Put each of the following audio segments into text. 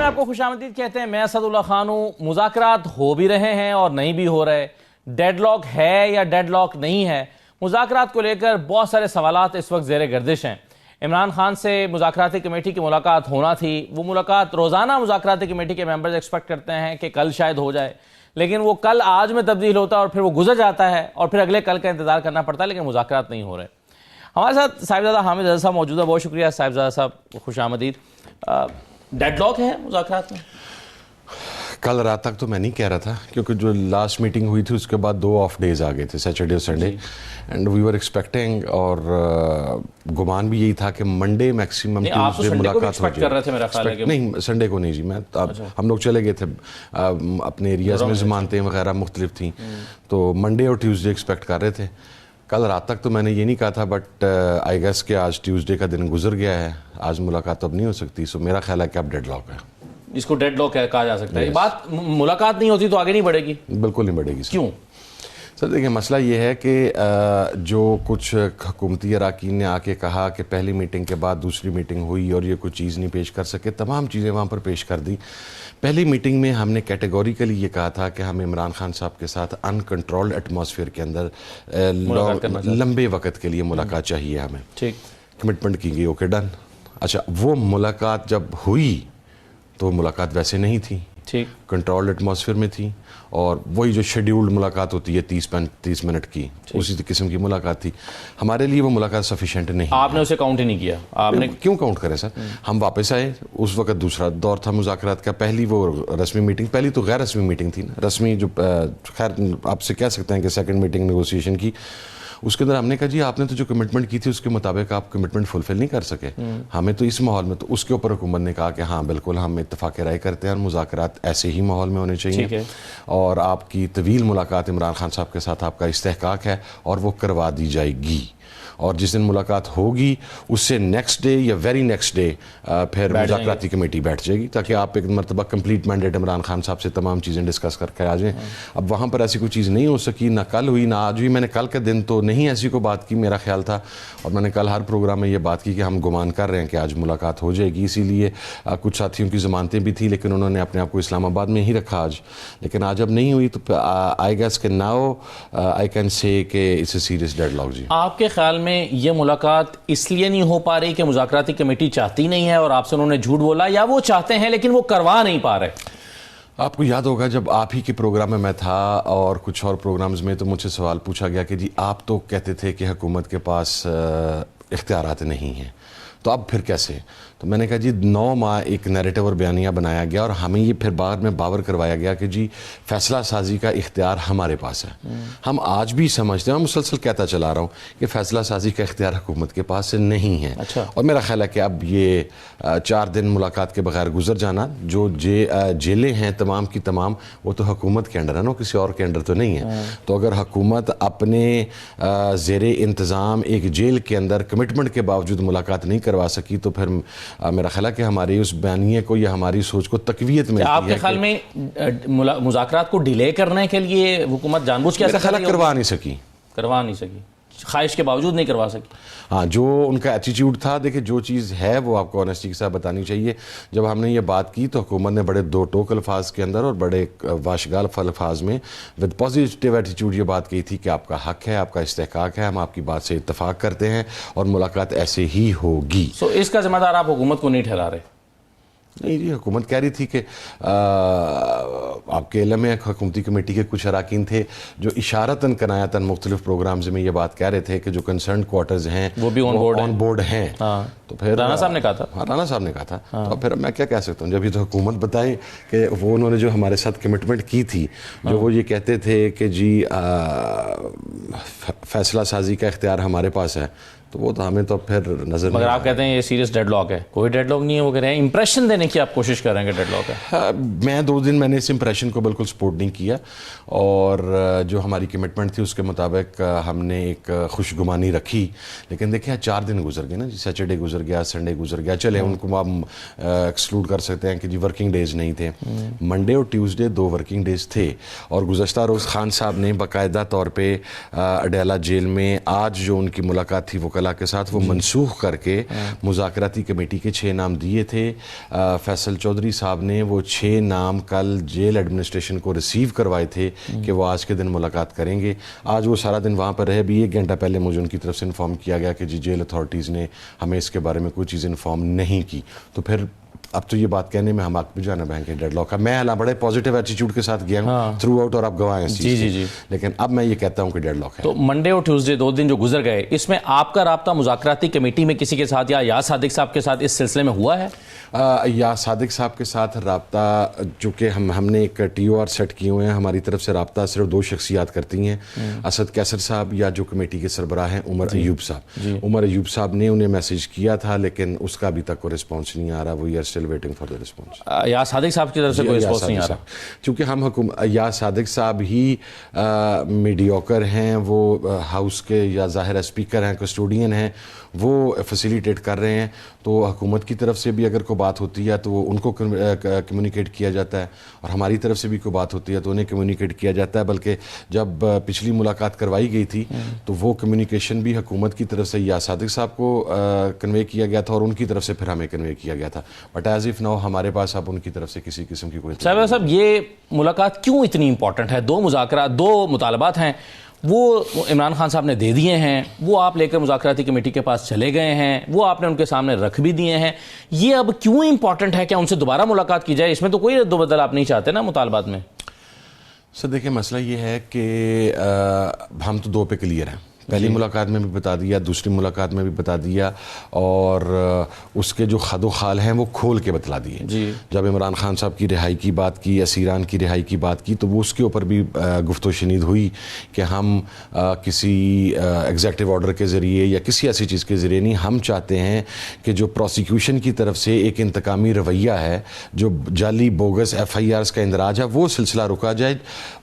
میں آپ کو خوش آمدید کہتے ہیں. میں اسد اللہ خان ہوں. مذاکرات ہو بھی رہے ہیں اور نہیں بھی ہو رہے. ڈیڈ لاک ہے یا ڈیڈ لاک نہیں ہے. مذاکرات کو لے کر بہت سارے سوالات اس وقت زیر گردش ہیں. عمران خان سے مذاکراتی کمیٹی کی ملاقات ہونا تھی. وہ ملاقات روزانہ مذاکراتی کمیٹی کے ممبرز ایکسپیکٹ کرتے ہیں کہ کل شاید ہو جائے, لیکن وہ کل آج میں تبدیل ہوتا ہے اور پھر وہ گزر جاتا ہے اور پھر اگلے کل کا انتظار کرنا پڑتا ہے, لیکن مذاکرات نہیں ہو رہے. ہمارے ساتھ صاحبزادہ حامد رضا صاحب موجود ہے. بہت شکریہ صاحبزادہ صاحب, خوش آمدید. ڈیڈ لاک ہے مذاکرات میں؟ کل رات تک تو میں نہیں کہہ رہا تھا, کیونکہ جو لاسٹ میٹنگ ہوئی تھی اس کے بعد 2 آف ڈیز آ گئے تھے, سیٹرڈے اور Sunday, and we were expecting, اور گمان بھی یہی تھا کہ منڈے میکسیمم ٹیوزڈے ملاقات ہو جائے. نہیں, سنڈے کو نہیں جی, میں ہم لوگ چلے گئے تھے اپنے ایریاز میں, ضمانتیں وغیرہ مختلف تھیں, تو منڈے اور ٹیوزڈے ایکسپیکٹ کر رہے تھے. کل رات تک تو میں نے یہ نہیں کہا تھا, بٹ آئی گیس کہ آج ٹیوزڈے کا دن گزر گیا ہے, آج ملاقات اب نہیں ہو سکتی. سو میرا خیال ہے کہ اب ڈیڈ لاک ہے. اس کو ڈیڈ لاک کہا جا سکتا ہے. بات ملاقات نہیں ہوتی تو آگے نہیں بڑھے گی؟ بالکل نہیں بڑھے گی. کیوں سر؟ دیکھیں, مسئلہ یہ ہے کہ جو کچھ حکومتی اراکین نے آ کے کہا کہ پہلی میٹنگ کے بعد دوسری میٹنگ ہوئی اور یہ کوئی چیز نہیں پیش کر سکے, تمام چیزیں وہاں پر پیش کر دی. پہلی میٹنگ میں ہم نے کیٹیگوریکلی یہ کہا تھا کہ ہم عمران خان صاحب کے ساتھ ان کنٹرولڈ ایٹماسفیئر کے اندر لمبے وقت کے لیے ملاقات چاہیے ہمیں. ٹھیک, کمٹمنٹ کی گئی, اوکے ڈن. اچھا, وہ ملاقات جب ہوئی تو ملاقات ویسے نہیں تھی, ٹھیک, کنٹرولڈ ایٹماسفیئر میں تھی, اور وہی جو شیڈیولڈ ملاقات ہوتی ہے 30 منٹ کی, اسی قسم کی ملاقات تھی. ہمارے لیے وہ ملاقات سفیشینٹ نہیں. آپ نے اسے کاؤنٹ ہی نہیں کیا؟ آپ نے کیوں کاؤنٹ کرے سر؟ ہم واپس آئے, اس وقت دوسرا دور تھا مذاکرات کا. پہلی وہ رسمی میٹنگ, پہلی تو غیر رسمی میٹنگ تھی نا. رسمی جو خیر آپ سے کہہ سکتے ہیں کہ سیکنڈ میٹنگ نیگوسیشن کی, اس کے اندر ہم نے کہا جی آپ نے تو جو کمٹمنٹ کی تھی اس کے مطابق آپ کمٹمنٹ فلفل نہیں کر سکے. ہمیں تو اس ماحول میں, تو اس کے اوپر حکومت نے کہا کہ ہاں بالکل ہم اتفاق رائے کرتے ہیں اور مذاکرات ایسے ہی ماحول میں ہونے چاہیے, اور آپ کی طویل ملاقات عمران خان صاحب کے ساتھ آپ کا استحقاق ہے اور وہ کروا دی جائے گی. اور جس دن ملاقات ہوگی اس سے نیکسٹ ڈے یا ویری نیکسٹ ڈے پھر مذاکراتی کمیٹی بیٹھ جائے گی, تاکہ آپ ایک مرتبہ کمپلیٹ مینڈیٹ عمران خان صاحب سے تمام چیزیں ڈسکس کر کے آ جائیں. اب وہاں پر ایسی کوئی چیز نہیں ہو سکی, نہ کل ہوئی نہ آج ہوئی. میں نے کل کے دن تو نہیں ایسی کوئی بات کی, میرا خیال تھا, اور میں نے کل ہر پروگرام میں یہ بات کی کہ ہم گمان کر رہے ہیں کہ آج ملاقات ہو جائے گی. اسی لیے کچھ ساتھیوں کی ضمانتیں بھی تھیں, لیکن انہوں نے اپنے آپ کو اسلام آباد میں ہی رکھا آج. لیکن آج اب نہیں ہوئی, تو آئی گیس کہ ناؤ آئی کین سے کہ it's a serious deadlock. جی, آپ کے خیال میں یہ ملاقات اس لیے نہیں ہو پا رہی کہ مذاکراتی کمیٹی چاہتی نہیں ہے اور آپ سے انہوں نے جھوٹ بولا, یا وہ چاہتے ہیں لیکن وہ کروا نہیں پا رہے؟ آپ کو یاد ہوگا جب آپ ہی کے پروگرام میں تھا اور کچھ اور پروگرامز میں, تو مجھ سے سوال پوچھا گیا کہ جی آپ تو کہتے تھے کہ حکومت کے پاس اختیارات نہیں ہیں, تو اب پھر کیسے؟ تو میں نے کہا جی 9 ماہ ایک نیریٹو اور بیانیہ بنایا گیا, اور ہمیں یہ پھر بعد میں باور کروایا گیا کہ جی فیصلہ سازی کا اختیار ہمارے پاس ہے. ہم آج بھی سمجھتے ہیں, میں مسلسل کہتا چلا رہا ہوں کہ فیصلہ سازی کا اختیار حکومت کے پاس سے نہیں ہے. اور میرا خیال ہے کہ اب یہ 4 دن ملاقات کے بغیر گزر جانا, جو جیلیں ہیں تمام کی تمام وہ تو حکومت کے انڈر ہے نا, کسی اور کے انڈر تو نہیں ہے. تو اگر حکومت اپنے زیر انتظام ایک جیل کے اندر کمٹمنٹ کے باوجود ملاقات نہیں کروا سکی, تو پھر میرا خیال ہے کہ ہماری اس بیانیے کو یا ہماری سوچ کو تقویت ملتی ہے. آپ کے خیال میں مذاکرات کو ڈیلے کرنے کے لیے حکومت جان بوجھ کے میرا خیال ہے کروا نہیں سکی, خواہش کے باوجود نہیں کروا سکی. ہاں, جو ان کا ایٹیٹیوڈ تھا, دیکھیں جو چیز ہے وہ آپ کو آنیسٹی کے ساتھ بتانی چاہیے. جب ہم نے یہ بات کی تو حکومت نے بڑے 2 ٹوک الفاظ کے اندر اور بڑے واشگال الفاظ میں ود پازیٹیو ایٹیٹیوڈ یہ بات کہی تھی کہ آپ کا حق ہے, آپ کا استحقاق ہے, ہم آپ کی بات سے اتفاق کرتے ہیں اور ملاقات ایسے ہی ہوگی. سو اس کا ذمہ دار آپ حکومت کو نہیں ٹھہرا رہے؟ نہیں جی, حکومت کہہ رہی تھی کہ آپ کے علم میں حکومتی کمیٹی کے کچھ اراکین تھے جو اشارتاً کنایتاً مختلف پروگرامز میں یہ بات کہہ رہے تھے کہ جو کنسرنڈ کوارٹرز ہیں وہ بھی آن بورڈ ہیں. تو پھر رانا صاحب نے کہا تھا. رانا صاحب نے کہا تھا. تو پھر میں کیا کہہ سکتا ہوں, جب یہ تو حکومت بتائے کہ وہ انہوں نے جو ہمارے ساتھ کمٹمنٹ کی تھی, جو وہ یہ کہتے تھے کہ جی فیصلہ سازی کا اختیار ہمارے پاس ہے, تو وہ تو ہمیں تو پھر نظر. مگر آپ کہتے ہیں یہ سیریس ڈیڈ لاک ہے. کوئی ڈیڈ لاک نہیں ہے, وہ کہہ رہے ہیں امپریشن دینے کی آپ کوشش کر رہے ہیں کہ ڈیڈ لاک ہے. میں 2 دن میں نے اس امپریشن کو بالکل سپورٹ نہیں کیا, اور جو ہماری کمٹمنٹ تھی اس کے مطابق ہم نے ایک خوش گمانی رکھی. لیکن دیکھیں 4 دن گزر گئے نا جی, سیٹرڈے گزر گیا, سنڈے گزر گیا, چلے ان کو ہم ایکسکلوڈ کر سکتے ہیں کہ جی ورکنگ ڈیز نہیں تھے. منڈے اور ٹیوزڈے 2 ورکنگ ڈیز تھے, اور گزشتہ روز خان صاحب نے باقاعدہ طور پہ اڈیالہ جیل میں, آج جو ان کی ملاقات تھی وہ کل اطلاع کے ساتھ وہ منسوخ کر کے مذاکراتی کمیٹی کے 6 نام دیے تھے. فیصل چودھری صاحب نے وہ 6 نام کل جیل ایڈمنسٹریشن کو ریسیو کروائے تھے کہ وہ آج کے دن ملاقات کریں گے. آج وہ سارا دن وہاں پر رہے. ابھی 1 گھنٹہ پہلے مجھے ان کی طرف سے انفارم کیا گیا کہ جیل اتھارٹیز نے ہمیں اس کے بارے میں کوئی چیز انفارم نہیں کی. تو پھر اب تو یہ بات کہنے میں ہم آپ بھی جانا بینک ڈیڈ لاک کا. میں بڑے پازیٹیو ایٹیٹیوڈ کے ساتھ گیا ہوں تھرو آؤٹ اور آپ گواہ ہیں اس چیز کے. لیکن اب میں یہ کہتا ہوں کہ ڈیڈ لاک ہے. تو منڈے اور ٹیوزڈے 2 دن جو گزر گئے, اس میں آپ کا رابطہ مذاکراتی کمیٹی میں کسی کے ساتھ یا یاز صادق صاحب کے ساتھ اس سلسلے میں ہوا ہے؟ یا صادق صاحب کے ساتھ رابطہ, چونکہ ہم نے ایک ٹی او آر سیٹ کیے ہوئے ہیں, ہماری طرف سے رابطہ صرف 2 شخصیات کرتی ہیں, اسد کیسر صاحب یا جو کمیٹی کے سربراہ ہیں عمر ایوب صاحب. عمر ایوب صاحب نے انہیں میسج کیا تھا لیکن اس کا ابھی تک کوئی رسپانس نہیں آ رہا. We are still waiting for the response. یا صادق صاحب کی طرف سے کوئی رسپانس نہیں آ رہا چونکہ ہم یا صادق صاحب ہی میڈیوکر ہیں, وہ ہاؤس کے یا ظاہر اسپیکر ہیں, کسٹوڈین ہیں, وہ فیسیلیٹیٹ کر رہے ہیں. تو حکومت کی طرف سے بھی اگر کوئی بات ہوتی ہے تو وہ ان کو کمیونیکیٹ کیا جاتا ہے, اور ہماری طرف سے بھی کوئی بات ہوتی ہے تو انہیں کمیونیکیٹ کیا جاتا ہے. بلکہ جب پچھلی ملاقات کروائی گئی تھی تو وہ کمیونیکیشن بھی حکومت کی طرف سے یا صادق صاحب کو کنوے کیا گیا تھا اور ان کی طرف سے پھر ہمیں کنوے کیا گیا تھا. بٹ ایز اف ناؤ ہمارے پاس اب ان کی طرف سے کسی قسم کی کوئی. صاحب یہ ملاقات کیوں اتنی امپورٹنٹ ہے؟ 2 مذاکرات 2 مطالبات ہیں, وہ عمران خان صاحب نے دے دیے ہیں, وہ آپ لے کر مذاکراتی کمیٹی کے پاس چلے گئے ہیں, وہ آپ نے ان کے سامنے رکھ بھی دیے ہیں. یہ اب کیوں امپورٹنٹ ہے کہ ان سے دوبارہ ملاقات کی جائے؟ اس میں تو کوئی رد و بدل آپ نہیں چاہتے نا مطالبات میں؟ سر دیکھیں, مسئلہ یہ ہے کہ ہم تو 2 پہ کلیئر ہیں. پہلی ملاقات میں بھی بتا دیا, دوسری ملاقات میں بھی بتا دیا, اور اس کے جو خد و خال ہیں وہ کھول کے بتلا دیے. جب عمران خان صاحب کی رہائی کی بات کی, اسیران کی رہائی کی بات کی, تو وہ اس کے اوپر بھی گفت و شنید ہوئی کہ ہم کسی ایگزیکٹو آرڈر کے ذریعے یا کسی ایسی چیز کے ذریعے نہیں, ہم چاہتے ہیں کہ جو پروسیکیوشن کی طرف سے ایک انتقامی رویہ ہے, جو جعلی بوگس ایف آئی آرز کا اندراج ہے, وہ سلسلہ رکا جائے.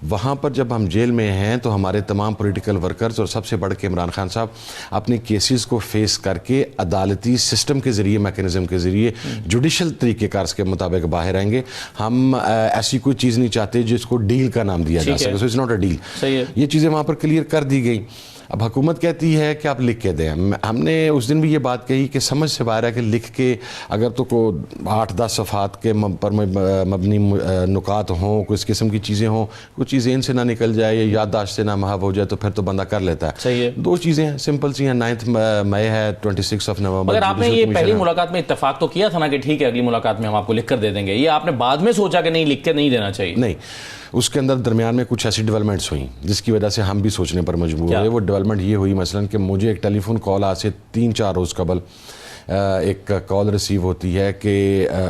وہاں پر جب ہم جیل میں ہیں تو ہمارے تمام پولیٹیکل ورکرز اور سب سے بڑھ کہ عمران خان صاحب اپنے کیسز کو فیس کر کے عدالتی سسٹم کے ذریعے, میکنزم کے ذریعے, جوڈیشل طریقہ کار کے مطابق باہر آئیں گے. ہم ایسی کوئی چیز نہیں چاہتے جس کو ڈیل کا نام دیا جا سکے. So it's not a deal. یہ چیزیں وہاں پر کلیئر کر دی گئی. اب حکومت کہتی ہے کہ آپ لکھ کے دیں. ہم نے اس دن بھی یہ بات کہی کہ سمجھ سے باہر ہے کہ لکھ کے اگر تو کوئی 8-10 صفحات کے پر مبنی نکات ہوں, کوئی اس قسم کی چیزیں ہوں, کوئی چیز ذہن سے نہ نکل جائے یا یادداشت سے نہ محو ہو جائے تو پھر تو بندہ کر لیتا ہے. صحیح ہے. 2 چیزیں ہیں, سمپل سی ہیں. 9 مئی ہے, 26 نومبر. اگر آپ نے یہ پہلی ملاقات میں اتفاق تو کیا تھا نا کہ ٹھیک ہے اگلی ملاقات میں ہم آپ کو لکھ کر دے دیں گے, یہ آپ نے بعد میں سوچا کہ نہیں لکھ کے نہیں دینا چاہیے؟ نہیں, اس کے اندر درمیان میں کچھ ایسی ڈیولپمنٹس ہوئیں جس کی وجہ سے ہم بھی سوچنے پر مجبور ہوئے. وہ ڈیولپمنٹ یہ ہوئی مثلا کہ مجھے ایک ٹیلی فون کال آج سے 3-4 روز قبل ایک کال ریسیو ہوتی ہے کہ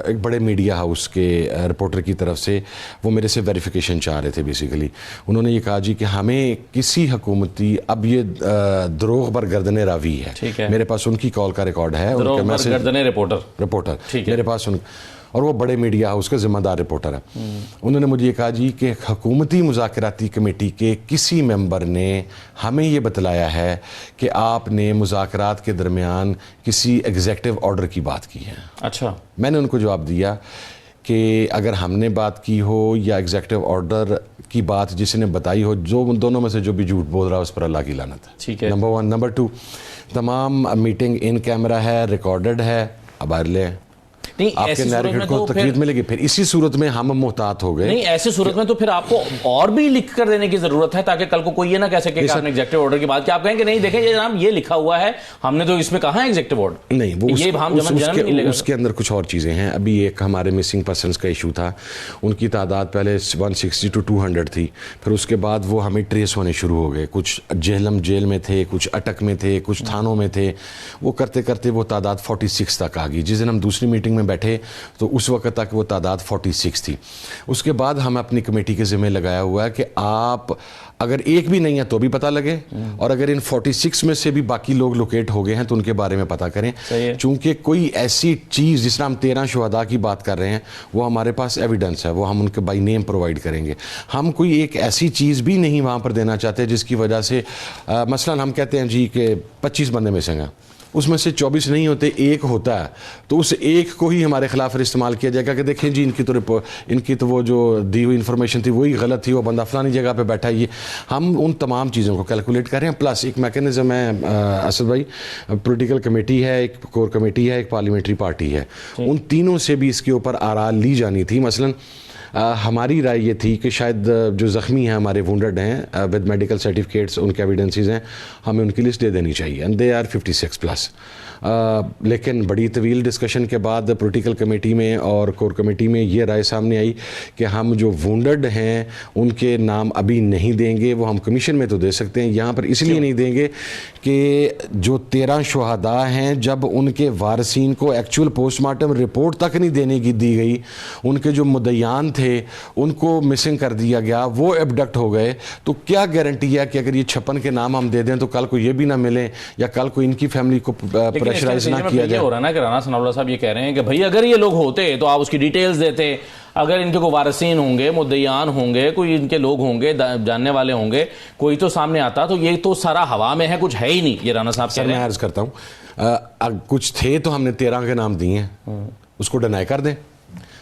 ایک بڑے میڈیا ہاؤس کے رپورٹر کی طرف سے, وہ میرے سے ویریفیکیشن چاہ رہے تھے. بیسیکلی انہوں نے یہ کہا جی کہ ہمیں کسی حکومتی, اب یہ دروغ بر گردن راوی ہے, میرے پاس ان کی کال کا ریکارڈ ہے, ان کا میسج رپورٹر میرے پاس, اور وہ بڑے میڈیا ہاؤس کا ذمہ دار رپورٹر ہے. انہوں نے مجھے یہ کہا جی کہ حکومتی مذاکراتی کمیٹی کے کسی ممبر نے ہمیں یہ بتلایا ہے کہ آپ نے مذاکرات کے درمیان کسی ایگزیکٹو آرڈر کی بات کی ہے. اچھا. میں نے ان کو جواب دیا کہ اگر ہم نے بات کی ہو یا ایگزیکٹو آرڈر کی بات جس نے بتائی ہو, جو دونوں میں سے جو بھی جھوٹ بول رہا ہے اس پر اللہ کی لعنت ہے. ٹھیک ہے. نمبر 1. نمبر 2, تمام میٹنگ ان کیمرہ ہے, ریکارڈڈ ہے, اب باہر لیں. آپ کے نیریٹ کو تقریر ملے گی. پھر اسی صورت میں ہم محتاط ہو گئے. نہیں, ایسی صورت میں تو پھر آپ کو اور بھی لکھ کر دینے کی ضرورت ہے تاکہ کل کو کوئی یہ نہ کہہ سکے کہ آپ نے ایگزیکٹو آرڈر کی بات کی. آپ کہیں کہ نہیں دیکھیں یہ جناب یہ لکھا ہوا ہے, ہم نے تو اس میں کہا ہے ایگزیکٹو آرڈر. نہیں, وہ اس کے اندر کچھ اور چیزیں ہیں. ابھی ایک ہمارے مسنگ پرسنس کا ایشو تھا, ان کی تعداد پہلے 160 to 200 تھی, پھر اس کے بعد وہ ہمیں ٹریس ہونے شروع ہو گئے. کچھ جہلم جیل میں تھے, کچھ اٹک میں تھے, کچھ تھانوں میں تھے. وہ کرتے کرتے وہ تعداد 46 تک آ گئی. جس دن ہم دوسری میٹنگ میں بیٹھے تو اس وقت تک وہ تعداد 46 تھی. اس کے بعد ہم اپنی کمیٹی کے ذمہ لگایا ہوا ہے کہ آپ اگر ایک بھی نہیں ہے تو بھی پتہ لگے, اور اگر ان 46 میں سے بھی باقی لوگ لوکیٹ ہو گئے ہیں تو ان کے بارے میں پتہ کریں. چونکہ کوئی ایسی چیز جس طرح ہم 13 شہداء کی بات کر رہے ہیں وہ ہمارے پاس ایویڈنس ہے, وہ ہم ان کے بائی نیم پرووائڈ کریں گے. ہم کوئی ایک ایسی چیز بھی نہیں وہاں پر دینا چاہتے جس کی وجہ سے مثلا ہم کہتے ہیں جی کہ 25 بندے مسنگ ہیں, اس میں سے 24 نہیں ہوتے، ایک ہوتا ہے، تو اس ایک کو ہی ہمارے خلاف استعمال کیا جائے گا کہ دیکھیں جی ان کی تو وہ جو دی ہوئی انفارمیشن تھی وہی غلط تھی، وہ بندہ فلانی جگہ پہ بیٹھا ہے. یہ ہم ان تمام چیزوں کو کیلکولیٹ کر رہے ہیں. پلس ایک میکینزم ہے اسد بھائی، پولیٹیکل کمیٹی ہے، ایک کور کمیٹی ہے، ایک پارلیمنٹری پارٹی ہے، ان تینوں سے بھی اس کے اوپر آراء لی جانی تھی. مثلا ہماری رائے یہ تھی کہ شاید جو زخمی ہیں ہمارے وونڈڈ ہیں ود میڈیکل سرٹیفکیٹس، ان کے ایویڈنسز ہیں، ہمیں ان کی لسٹ دے دینی چاہیے، اینڈ دے آر 56 پلس. لیکن بڑی طویل ڈسکشن کے بعد پولیٹیکل کمیٹی میں اور کور کمیٹی میں یہ رائے سامنے آئی کہ ہم جو وونڈڈ ہیں ان کے نام ابھی نہیں دیں گے. وہ ہم کمیشن میں تو دے سکتے ہیں، یہاں پر اس لیے نہیں دیں گے کہ جو 13 شہداء ہیں جب ان کے وارثین کو ایکچوئل پوسٹ مارٹم رپورٹ تک نہیں دینے کی دی گئی، ان کے جو مدعیان تھے ان کو مسنگ کر دیا گیا، وہ ایبڈکٹ ہو گئے، تو کیا گارنٹی ہے کہ اگر یہ 56 کے نام ہم دے دیں تو کل کو یہ بھی نہ ملیں یا کل کو ان کی فیملی کو پریشرائز نہ کیا جائے. ہو رہا نا کہ رانا ثناء اللہ صاحب یہ کہہ رہے ہیں کہ بھائی اگر یہ لوگ ہوتے تو آپ اس کی ڈیٹیلز دیتے، اگر ان کے کوئی وارثین ہوں گے، مدعیان ہوں گے، کوئی ان کے لوگ ہوں گے، جاننے والے ہوں گے، کوئی تو سامنے آتا. تو یہ تو سارا ہوا میں ہے، کچھ ہے ہی نہیں. یہ رانا صاحب سر میں عرض کرتا ہوں کچھ تھے تو ہم نے 13 کے نام دیے ہیں، اس کو ڈینائی کر دیں.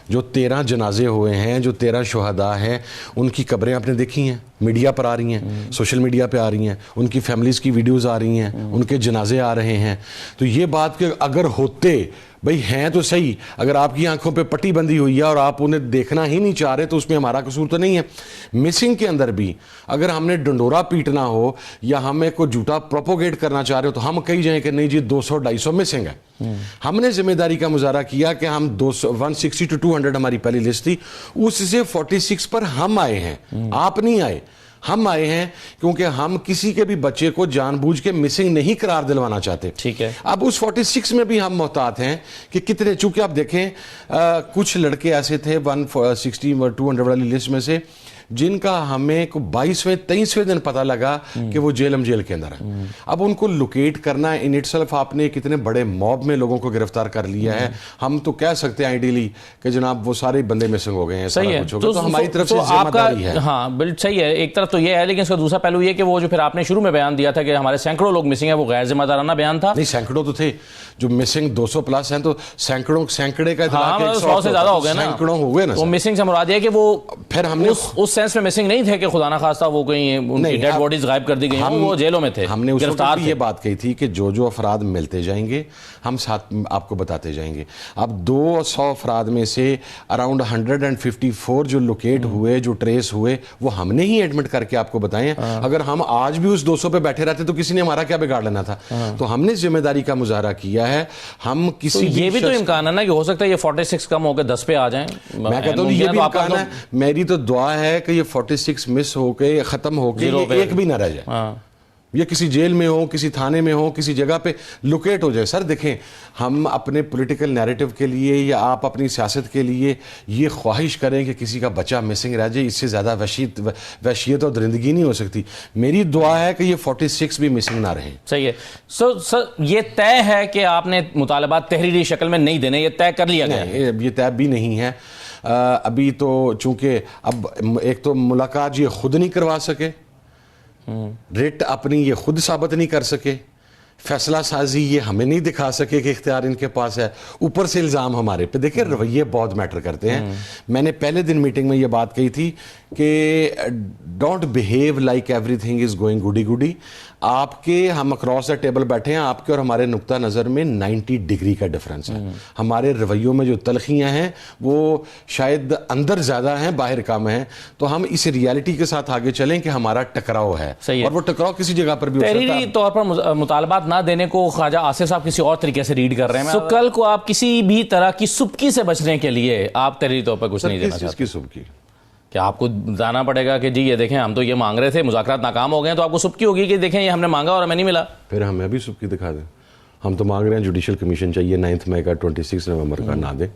جو 13 جنازے ہوئے ہیں، جو 13 شہداء ہیں، ان کی قبریں آپ نے دیکھی ہیں، میڈیا پر آ رہی ہیں، سوشل میڈیا پہ آ رہی ہیں، ان کی فیملیز کی ویڈیوز آ رہی ہیں، ان کے جنازے آ رہے ہیں. تو یہ بات کہ اگر ہوتے بھئی ہیں تو صحیح، اگر آپ کی آنکھوں پہ پٹی بندی ہوئی ہے اور آپ انہیں دیکھنا ہی نہیں چاہ رہے تو اس میں ہمارا قصور تو نہیں ہے. مسنگ کے اندر بھی اگر ہم نے ڈنڈورا پیٹنا ہو یا ہمیں کوئی جھوٹا پروپوگیٹ کرنا چاہ رہے ہو تو ہم کہی جائیں کہ نہیں جی 200-250 مسنگ ہے. ہم نے ذمہ داری کا مظاہرہ کیا کہ ہم 160 to 200 ہماری پہلی لسٹ تھی، اس سے 46 پر ہم آئے ہیں، آپ نہیں آئے. ہم آئے ہیں کیونکہ ہم کسی کے بھی بچے کو جان بوجھ کے مسنگ نہیں قرار دلوانا چاہتے. ٹھیک ہے. اب اس 46 میں بھی ہم محتاط ہیں کہ کتنے، چونکہ آپ دیکھیں کچھ لڑکے ایسے تھے 160 اور 200 والی لسٹ میں سے جن کا ہمیں 22ویں 23ویں دن پتہ لگا کہ وہ جیل کے اندر ہے. اب ان کو لوکیٹ کرنا ان اٹ سیلف، آپ نے کتنے بڑے موب میں لوگوں کو گرفتار کر لیا ہے. ہم تو کہہ سکتے ہیں آئیڈیلی کہ جناب وہ سارے بندے مسنگ ہو گئے ہیں. صحیح ہے. تو ہماری طرف سے ذمہ داری ہے. ہاں بالکل صحیح ہے. ایک طرف تو یہ ہے، لیکن اس کا دوسرا پہلو یہ کہ وہ جو پھر آپ نے شروع میں بیان دیا تھا کہ ہمارے سینکڑوں لوگ مسنگ ہیں، وہ غیر ذمہ دارانہ بیان تھا. نہیں، سینکڑوں تو تھے جو مسنگ 200 پلس ہیں، تو سینکڑے کا اطلاق 100 سے زیادہ ہو گئے نا. سینکڑوں ہو گئے نا. وہ مسنگ سے مراد ہے کہ وہ پھر ہم نے اس سینس میں مسنگ نہیں تھے کہ خدا نہ خواستہ وہ کہیں ان کی ڈیڈ باڈیز غائب کر دی گئی ہیں، وہ جیلوں میں تھے. ہم نے اس وقت بھی یہ بات کہی تھی کہ جو افراد ملتے جائیں گے ہم ساتھ آپ کو بتاتے جائیں گے. اب 200 افراد میں سے اراؤنڈ 154 جو لوکیٹ ہوئے، جو ٹریس ہوئے، وہ ہم نے ہی ایڈمٹ کر کے آپ کو بتائیں. اگر ہم آج بھی اس 200 پہ بیٹھے رہتے تو کسی نے ہمارا کیا بگاڑ لینا تھا. تو ہم نے ذمہ داری کا مظاہرہ کیا ہے. ہم کسی یہ بھی تو امکان ہے نا کہ ہو سکتا ہے یہ 46 کم ہو کے 10 پہ آ جائیں. میں کہتا ہوں یہ بھی امکان ہے. میری تو دعا ہے کہ یہ 46 مس ہو کے ختم ہو کے ایک بھی نہ رہ جائے، یہ کسی جیل میں ہو، کسی تھانے میں ہو، کسی جگہ پہ لوکیٹ ہو جائے. سر دیکھیں، ہم اپنے پولیٹیکل نیریٹو کے لیے یا آپ اپنی سیاست کے لیے یہ خواہش کریں کہ کسی کا بچہ مسنگ رہ جائے، اس سے زیادہ وحشیت اور درندگی نہیں ہو سکتی. میری دعا ہے کہ یہ 46 بھی مسنگ نہ رہیں. صحیح ہے. سر یہ طے ہے کہ آپ نے مطالبات تحریری شکل میں نہیں دینے، یہ طے کر لیا گیا ہے؟ یہ طے بھی نہیں ہے ابھی تو، چونکہ اب ایک تو ملاقات یہ خود نہیں کروا سکے، ریٹ اپنی یہ خود ثابت نہیں کر سکے، فیصلہ سازی یہ ہمیں نہیں دکھا سکے کہ اختیار ان کے پاس ہے، اوپر سے الزام ہمارے پہ. دیکھیں رویے بہت میٹر کرتے ہیں. میں نے پہلے دن میٹنگ میں یہ بات کہی تھی کہ don't behave like every thing is going گڈی گڈی. آپ کے ہم اکراس دا ٹیبل بیٹھے ہیں، آپ کے اور ہمارے نقطہ نظر میں 90 ڈگری کا ڈفرنس ہے. ہمارے رویوں میں جو تلخیاں ہیں وہ شاید اندر زیادہ ہیں، باہر کم ہیں. تو ہم اس ریالٹی کے ساتھ آگے چلیں کہ ہمارا ٹکراؤ ہے، اور وہ ٹکراؤ کسی جگہ پر بھی ہو سکتا ہے. تحریری طور پر مطالبات نہ دینے کو خواجہ آصف صاحب کسی اور طریقے سے ریڈ کر رہے ہیں. تو کل کو آپ کسی بھی طرح کی سبکی سے بچنے کے لیے آپ تحریری طور پر کچھ نہیں دینا چاہتے؟ کس کی سبکی؟ کہ آپ کو جانا پڑے گا کہ جی یہ دیکھیں ہم تو یہ مانگ رہے تھے، مذاکرات ناکام ہو گئے ہیں، تو آپ کو سبکی ہوگی کہ دیکھیں یہ ہم نے مانگا اور ہمیں نہیں ملا. پھر ہمیں بھی سبکی دکھا دیں. ہم تو مانگ رہے ہیں جوڈیشل کمیشن چاہیے 9 مئی کا، 26 نومبر کا نہ دیں.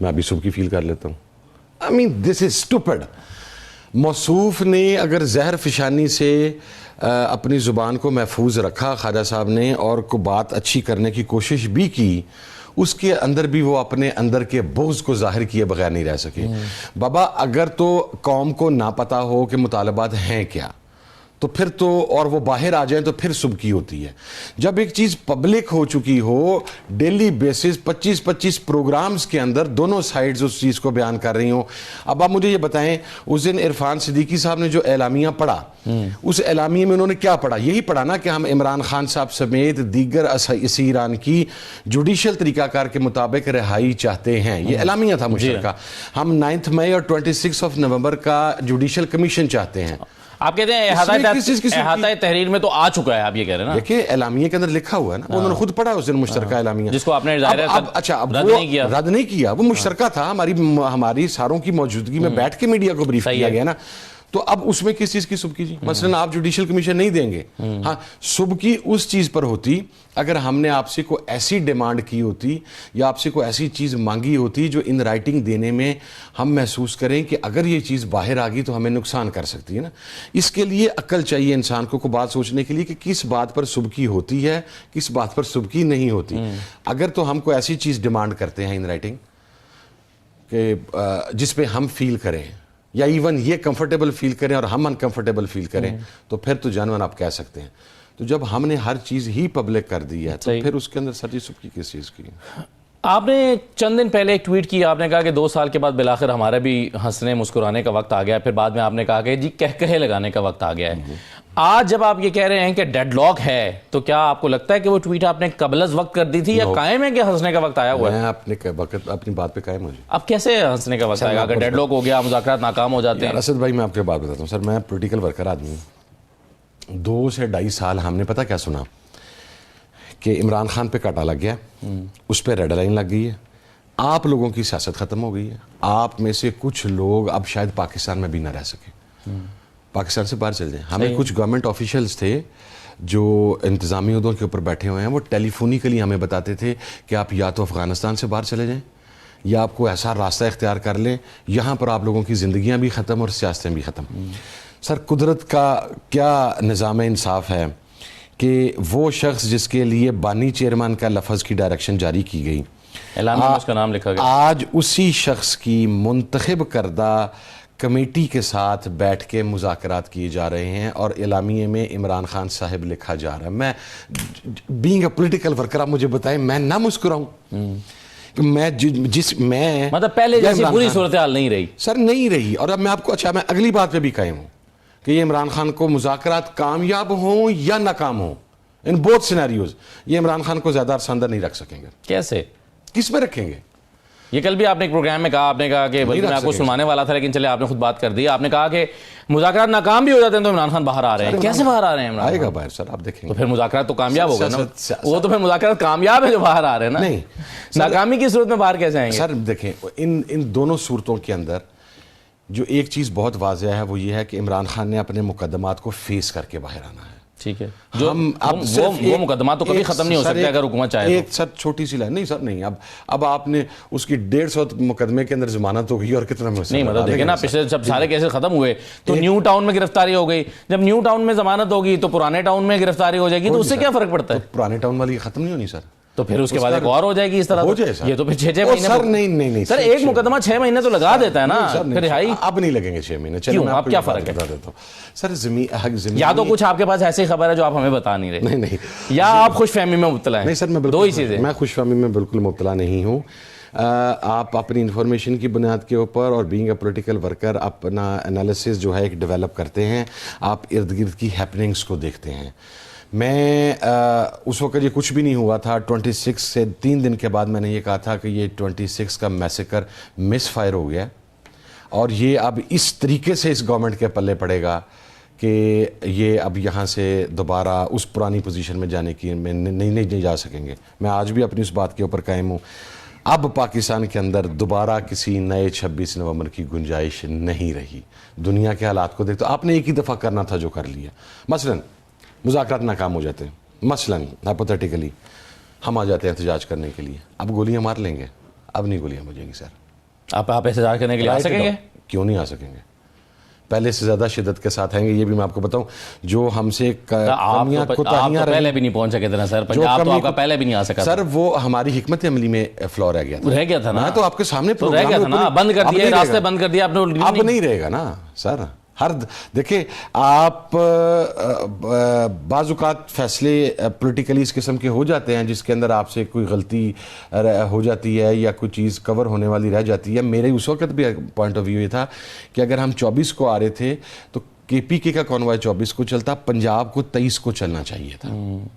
میں ابھی سبکی فیل کر لیتا ہوں. I mean this is stupid. موصوف نے اگر زہر فشانی سے اپنی زبان کو محفوظ رکھا خواجہ صاحب نے، اور کو بات اچھی کرنے کی کوشش بھی کی، اس کے اندر بھی وہ اپنے اندر کے بغض کو ظاہر کیے بغیر نہیں رہ سکے. بابا اگر تو قوم کو نہ پتہ ہو کہ مطالبات ہیں کیا، تو پھر تو اور وہ باہر آ جائیں تو پھر سبکی ہوتی ہے. جب ایک چیز پبلک ہو چکی ہو, ڈیلی بیسس 25 پروگرامز کے اندر دونوں سائیڈز اس چیز کو بیان کر رہی ہوں. اب آپ مجھے یہ بتائیں, اس دن عرفان صدیقی صاحب نے جو اعلامیہ پڑھا, اس اعلامیے میں انہوں نے کیا پڑھا؟ یہی پڑھا نا کہ ہم عمران خان صاحب سمیت دیگر اسیران کی جوڈیشل طریقہ کار کے مطابق رہائی چاہتے ہیں. یہ اعلامیہ تھا مشترکہ. ہم 9 مئی اور 26 نومبر کا جوڈیشل کمیشن چاہتے ہیں. آپ کہتے ہیں احاطہ تحریر میں تو آ چکا ہے, آپ یہ کہہ رہے ہیں نا. دیکھیں اعلامیہ کے اندر لکھا ہوا ہے نا, انہوں نے خود پڑھا اس دن مشترکہ اعلامیہ, جس کو آپ نے رد نہیں کیا. وہ مشترکہ تھا, ہماری ساروں کی موجودگی میں بیٹھ کے میڈیا کو بریف کیا گیا نا. تو اب اس میں کس چیز کی سبکی جی؟ مثلا آپ جوڈیشل کمیشن نہیں دیں گے, ہاں سبکی اس چیز پر ہوتی اگر ہم نے آپ سے کوئی ایسی ڈیمانڈ کی ہوتی یا آپ سے کوئی ایسی چیز مانگی ہوتی جو ان رائٹنگ دینے میں ہم محسوس کریں کہ اگر یہ چیز باہر آ گئی تو ہمیں نقصان کر سکتی ہے نا. اس کے لیے عقل چاہیے انسان کو بات سوچنے کے لیے کہ کس بات پر سبکی ہوتی ہے, کس بات پر سبکی نہیں ہوتی. اگر تو ہم کوئی ایسی چیز ڈیمانڈ کرتے ہیں ان رائٹنگ کہ جس پہ ہم فیل کریں یا ایون یہ کمفرٹیبل فیل کریں اور ہم انکمفرٹیبل فیل کریں, تو پھر تو جانور آپ کہہ سکتے ہیں. تو جب ہم نے ہر چیز ہی پبلک کر دی ہے تو پھر اس کے اندر سر سبکی کس چیز کی؟ آپ نے چند دن پہلے ایک ٹویٹ کی, آپ نے کہا کہ 2 سال کے بعد بالآخر ہمارا بھی ہنسنے مسکرانے کا وقت آ گیا ہے. پھر بعد میں آپ نے کہا کہ جی کہے لگانے کا وقت آ گیا ہے. آج جب آپ یہ کہہ رہے ہیں کہ ڈیڈ لاک ہے, تو کیا آپ کو لگتا ہے کہ وہ ٹویٹ آپ نے قبل از وقت کر دی تھی یا قائم ہے کہ ہنسنے کا وقت آیا ہوا ہے؟ میں اپنی بات پہ قائم ہوں. اب کیسے ہنسنے کا وقت آئے گا اگر ڈیڈ لاک ہو گیا, مذاکرات ناکام ہو جاتے ہیں؟ اسد بھائی میں آپ کو بات بتاتا ہوں سر, میں پولیٹیکل ورکر آدمی ہوں. 2 سے 2.5 سال ہم نے پتہ کیا سنا کہ عمران خان پہ کاٹا لگ گیا, اس پہ ریڈ لائن لگ گئی ہے, آپ لوگوں کی سیاست ختم ہو گئی ہے. آپ میں سے کچھ لوگ اب شاید پاکستان میں بھی نہ رہ سکیں, پاکستان سے باہر چل جائیں. ہمیں کچھ گورنمنٹ آفیشلز تھے جو انتظامی عہدوں کے اوپر بیٹھے ہوئے ہیں, وہ ٹیلی فونیکلی ہمیں بتاتے تھے کہ آپ یا تو افغانستان سے باہر چلے جائیں یا آپ کو ایسا راستہ اختیار کر لیں, یہاں پر آپ لوگوں کی زندگیاں بھی ختم اور سیاستیں بھی ختم. سر قدرت کا کیا نظام انصاف ہے کہ وہ شخص جس کے لیے بانی چیئرمین کا لفظ کی ڈائریکشن جاری کی گئی, اعلان میں اس کا نام لکھا گیا, آج اسی شخص کی منتخب کردہ کمیٹی کے ساتھ بیٹھ کے مذاکرات کیے جا رہے ہیں اور اعلامیے میں عمران خان صاحب لکھا جا رہا ہے. میں بینگ اے پولیٹیکل ورکر, آپ مجھے بتائیں میں نہ مسکراؤں کہ میں مطلب پہلے جیسی بری صورتحال نہیں رہی سر, نہیں رہی. اور اب میں آپ کو میں اگلی بات پہ بھی قائم ہوں کہ یہ عمران خان کو مذاکرات کامیاب ہوں یا ناکام ہوں, ان بوتھ سینیریوز, یہ عمران خان کو زیادہ عرصہ اندر نہیں رکھ سکیں گے. کیسے, کس میں رکھیں گے؟ یہ کل بھی آپ نے ایک پروگرام میں کہا, آپ نے کہا کہ میں آپ کو سنوانے والا تھا لیکن چلے آپ نے خود بات کر دی. آپ نے کہا کہ مذاکرات ناکام بھی ہو جاتے ہیں تو عمران خان باہر آ رہے ہیں. کیسے باہر آ رہے ہیں عمران؟ آئے گا باہر سر, آپ دیکھیں تو پھر مذاکرات تو کامیاب ہوگا نا. وہ تو پھر مذاکرات کامیاب ہے جو باہر آ رہے ہیں نا. نہیں, ناکامی کی صورت میں باہر کیسے آئیں گے؟ سر دیکھیں ان دونوں صورتوں کے اندر جو ایک چیز بہت واضح ہے وہ یہ ہے کہ عمران خان نے اپنے مقدمات کو فیس کر کے باہر آنا ہے. ٹھیک ہے, جو وہ مقدمات تو کبھی ختم نہیں ہو سکتے اگر حکومت چاہے. ایک سر چھوٹی سی لائن, نہیں سر نہیں, اب آپ نے اس کی 150 مقدمے کے اندر ضمانت ہو گئی اور کتنا نہیں, مطلب دیکھیں نا پچھلے جب سارے کیسز ختم ہوئے تو نیو ٹاؤن میں گرفتاری ہو گئی, جب نیو ٹاؤن میں ضمانت ہوگی تو پرانے ٹاؤن میں گرفتاری ہو جائے گی, تو اس سے کیا فرق پڑتا ہے؟ پرانے ٹاؤن والی ختم نہیں ہونی سر, تو پھر اس کے بعد ایک اور ہو جائے گی اس طرح. ہو جائے سر, یہ تو پھر 6 مہینے سر نہیں سر, ایک مقدمہ 6 مہینے تو لگا دیتا ہے نا, پھر رہائی اب نہیں لگیں گے 6 مہینے. کیوں, اب کیا فرق ہے سر؟ زمین یا تو کچھ آپ کے پاس ایسی خبر ہے جو آپ ہمیں بتا نہیں رہے, نہیں, یا آپ خوش فہمی میں مبتلا ہیں. نہیں سر, میں 2 ہی چیزیں. میں خوش فہمی میں بالکل مبتلا نہیں ہوں. آپ اپنی انفارمیشن کی بنیاد کے اوپر اور بینگ اے پولیٹیکل ورکر اپنا انالیسس جو ہے ایک ڈیولپ کرتے ہیں, آپ ارد گرد کی ہیپننگس کو دیکھتے ہیں. میں اس وقت یہ کچھ بھی نہیں ہوا تھا, 26 سے 3 دن کے بعد میں نے یہ کہا تھا کہ یہ 26 کا میسیکر مس فائر ہو گیا اور یہ اب اس طریقے سے اس گورنمنٹ کے پلے پڑے گا کہ یہ اب یہاں سے دوبارہ اس پرانی پوزیشن میں جانے کی میں نہیں جا سکیں گے. میں آج بھی اپنی اس بات کے اوپر قائم ہوں. اب پاکستان کے اندر دوبارہ کسی نئے 26 نومبر کی گنجائش نہیں رہی. دنیا کے حالات کو دیکھ تو آپ نے ایک ہی دفعہ کرنا تھا جو کر لیا. مثلاً مذاکرات ناکام ہو جاتے ہیں, مثلاً ہائپوتھیٹیکلی ہم آ جاتے ہیں احتجاج کرنے کے لیے, اب گولیاں مار لیں گے, اب نہیں گولیاں بجیں گی سر. آپ احتجاج کرنے کے لیے آ سکیں گے؟ کیوں نہیں آ سکیں گے؟ پہلے سے زیادہ شدت کے ساتھ آئیں گے. یہ بھی میں آپ کو بتاؤں, جو ہم سے پہلے بھی نہیں پہنچ سکے تھے نا سر, پنجاب تو آپ کا پہلے بھی نہیں آ سکا سر. وہ ہماری حکمت عملی میں فلو رہ گیا تھا نا, تو آپ کے سامنے رہ گیا تھا نا, بند کر دیا راستے, بند کر دیا آپ نے. اب نہیں رہے گا نا سر, دیکھیں آپ بعض اوقات فیصلے پولیٹیکلی اس قسم کے ہو جاتے ہیں جس کے اندر آپ سے کوئی غلطی ہو جاتی ہے یا کوئی چیز کور ہونے والی رہ جاتی ہے. میرے اس وقت بھی پوائنٹ آف ویو یہ تھا کہ اگر ہم 24 کو آ رہے تھے تو کے پی کے کا کانوائے 24 کو چلتا, پنجاب کو 23 کو چلنا چاہیے تھا.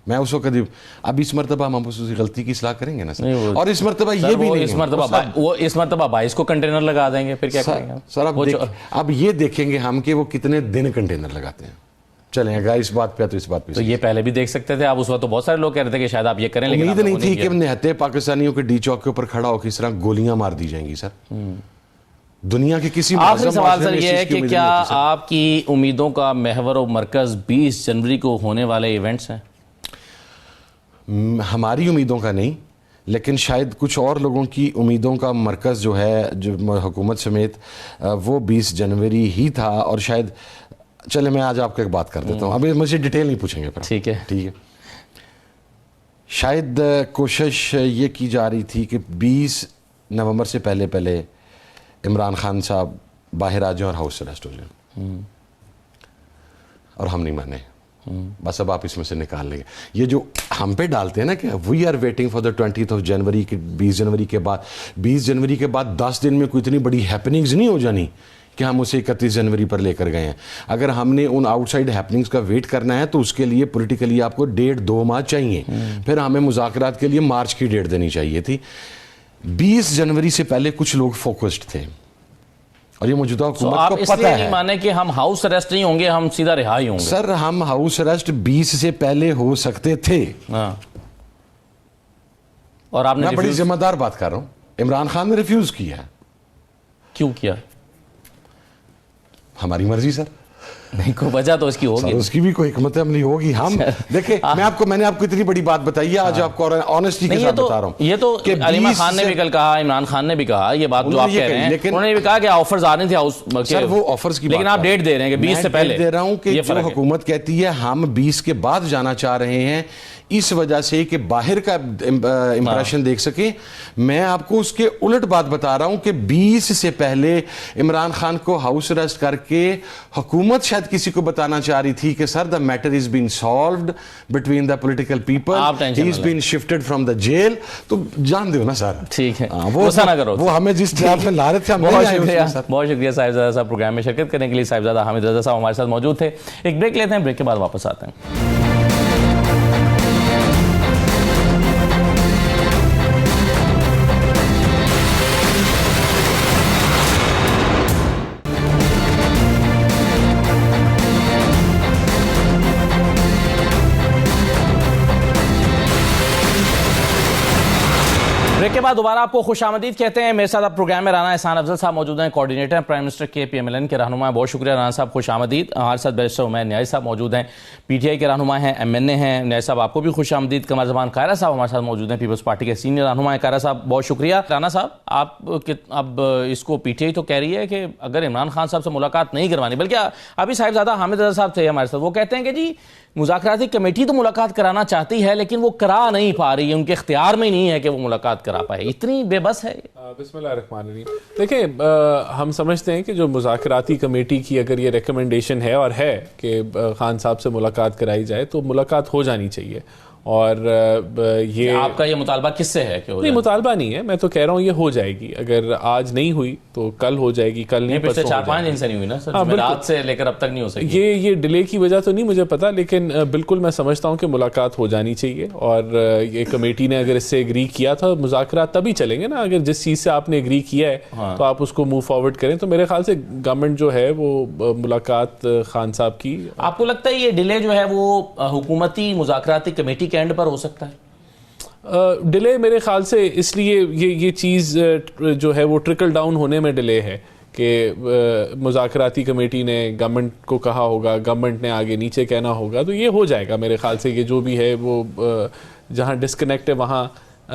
میں اس وقت اب اس مرتبہ ہم اس غلطی کی اصلاح کریں گے نا سر, اور اس مرتبہ یہ بھی نہیں, اس مرتبہ 22 کو کنٹینر لگا دیں گے, پھر کیا کریں گے سر؟ اب یہ دیکھیں گے ہم کہ وہ کتنے دن کنٹینر لگاتے ہیں. چلیں اگر اس بات پہ تو اس بات پہ تو یہ پہلے بھی دیکھ سکتے تھے آپ اس وقت, تو بہت سارے لوگ کہہ رہے تھے کہ شاید آپ یہ کریں, لیکن امید نہیں تھی کہ نہتے پاکستانیوں کے ڈی چوک کے اوپر کھڑا ہو کے اس طرح گولیاں مار دی جائیں گی سر. دنیا کے کسی آخری سوال سر یہ ہے کہ کیا آپ کی امیدوں کا محور و مرکز 20 جنوری کو ہونے والے ایونٹس ہیں؟ ہماری امیدوں کا نہیں, لیکن شاید کچھ اور لوگوں کی امیدوں کا مرکز جو ہے, جو حکومت سمیت, وہ 20 جنوری ہی تھا. اور شاید چلے میں آج آپ کو ایک بات کر دیتا ہوں, ابھی مجھے ڈیٹیل نہیں پوچھیں گے. ٹھیک ہے, ٹھیک ہے. شاید کوشش یہ کی جا رہی تھی کہ 20 نومبر سے پہلے عمران خان صاحب باہر آ جائیں اور ہاؤس اریسٹ ہو جائیں, اور ہم نہیں مانے. بس اب آپ اس میں سے نکال لیں گے. یہ جو ہم پہ ڈالتے ہیں نا کہ we are waiting for the 20th January, 20 جنوری کے بعد, 20 جنوری کے بعد 10 دن میں کوئی اتنی بڑی ہیپننگز نہیں ہو جانی کہ ہم اسے 31 جنوری پر لے کر گئے ہیں. اگر ہم نے ان آؤٹ سائڈ ہیپننگز کا ویٹ کرنا ہے تو اس کے لیے پولیٹیکلی آپ کو 1.5-2 ماہ چاہیے. پھر ہمیں مذاکرات کے لیے مارچ کی ڈیٹ دینی چاہیے تھی. 20 جنوری سے پہلے کچھ لوگ فوکسڈ تھے, اور یہ موجودہ حکومت کو پتہ ہے. آپ اس لیے نہیں مانے کہ ہم ہاؤس اریسٹ نہیں ہوں گے, ہم سیدھا رہا ہی ہوں گے؟ سر ہم ہاؤس اریسٹ 20 سے پہلے ہو سکتے تھے. اور آپ نے, میں بڑی ذمہ دار بات کر رہا ہوں, عمران خان نے ریفیوز کیا. کیوں کیا؟ ہماری مرضی سر. نہیں, کوئی وجہ تو اس کی ہوگی, اس کی بھی کوئی حکمت عملی ہوگی. ہم دیکھیں, میں نے آپ کو اتنی بڑی بات بتائی ہے آج, آپ کو آنےسٹی کے ساتھ بتا رہا ہوں. یہ تو علیمہ خان نے بھی کل کہا, عمران خان نے بھی کہا, یہ بات جو آپ کہہ رہے ہیں, انہوں نے بھی کہا کہ آفرز آ رہے تھے سر, وہ آفرز کی بات, لیکن آپ ڈیٹ دے رہے ہیں کہ 20 سے پہلے. دے رہا ہوں کہ جو حکومت کہتی ہے ہم 20 کے بعد جانا چاہ رہے ہیں, اس وجہ سے کہ باہر کا امپریشن دیکھ سکیں. میں آپ کو اس کے الٹ بات بتا رہا ہوں کہ 20 سے پہلے عمران خان کو ہاؤس اریسٹ کر کے حکومت شاید کسی کو بتانا چاہ رہی تھی کہ sir the matter is been solved between the political people, he is been shifted from the jail. تو جان دو نا سر. ٹھیک ہے, وہ ہمیں جس ٹریپ میں لا رہے تھے. بہت شکریہ صاحبزادہ صاحب پروگرام میں شرکت کرنے کے لیے. صاحبزادہ حامد رضا صاحب ہمارے ساتھ موجود تھے. ایک بریک لیتے ہیں, بریک کے بعد واپس آتے ہیں. بریک کے بعد دوبارہ آپ کو خوش آمدید کہتے ہیں. میرے ساتھ اب پروگرام میں رانا احسان افضل صاحب موجود ہیں, کوارڈینیٹر پرائم منسٹر KPMLN کے رہنما. بہت شکریہ رانا صاحب, خوش آمدید. ہمارے ساتھ بیرسٹر عمیر نیازی صاحب موجود ہیں, PTI کے رہنما ہیں, MNA ہیں. نیازی صاحب آپ کو بھی خوش آمدید. قمر زمان قاہرہ صاحب ہمارے ساتھ موجود ہیں, پیپلز پارٹی کے سینئر رہنما ہیں. قاہرہ صاحب بہت شکریہ. رانا صاحب, آپ اب اس کو PTI تو کہہ رہی ہے کہ اگر عمران خان صاحب سے ملاقات نہیں کروانی, بلکہ ابھی صاحبزادہ حامد رضا صاحب تھے ہمارے ساتھ, وہ کہتے ہیں کہ جی مذاکراتی کمیٹی تو ملاقات کرانا چاہتی ہے لیکن وہ کرا نہیں پا رہی ہے, ان کے اختیار میں نہیں ہے کہ وہ ملاقات کرا پائے. اتنی بے بس ہے. بسم اللہ الرحمن الرحیم. دیکھیں, ہم سمجھتے ہیں کہ جو مذاکراتی کمیٹی کی اگر یہ ریکمنڈیشن ہے اور ہے کہ خان صاحب سے ملاقات کرائی جائے تو ملاقات ہو جانی چاہیے. اور یہ آپ کا یہ مطالبہ کس سے ہے کہ نہیں, مطالبہ نہیں ہے, میں تو کہہ رہا ہوں یہ ہو جائے گی. اگر آج نہیں ہوئی تو کل ہو جائے گی, کل نہیں پچھلے 4-5 دن سے نہیں ہوئی نا سر, جمعرات سے لے کر اب تک نہیں ہو سکی. یہ ڈیلے کی وجہ تو نہیں مجھے پتا, لیکن بالکل میں سمجھتا ہوں کہ ملاقات ہو جانی چاہیے. اور یہ کمیٹی نے اگر اس سے ایگری کیا تھا, مذاکرات تبھی چلیں گے نا. اگر جس چیز سے آپ نے ایگری کیا ہے تو آپ اس کو موو فارورڈ کریں. تو میرے خیال سے گورنمنٹ جو ہے وہ ملاقات خان صاحب کی. آپ کو لگتا ہے یہ ڈیلے جو ہے وہ حکومتی مذاکراتی کمیٹی کے اینڈ پر ہو سکتا ہے؟ ڈیلے میرے خیال سے اس لیے یہ چیز جو ہے وہ ٹرکل ڈاؤن ہونے میں ڈیلے ہے کہ مذاکراتی کمیٹی نے گورنمنٹ کو کہا ہوگا, گورنمنٹ نے آگے نیچے کہنا ہوگا, تو یہ ہو جائے گا میرے خیال سے. یہ جو بھی ہے وہ جہاں ڈسکنیکٹ ہے وہاں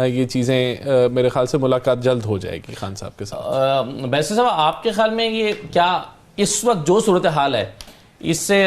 یہ چیزیں میرے خیال سے ملاقات جلد ہو جائے گی خان صاحب کے ساتھ. بیرسٹر صاحب, آپ کے خیال میں یہ کیا اس وقت جو صورتحال ہے اس سے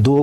2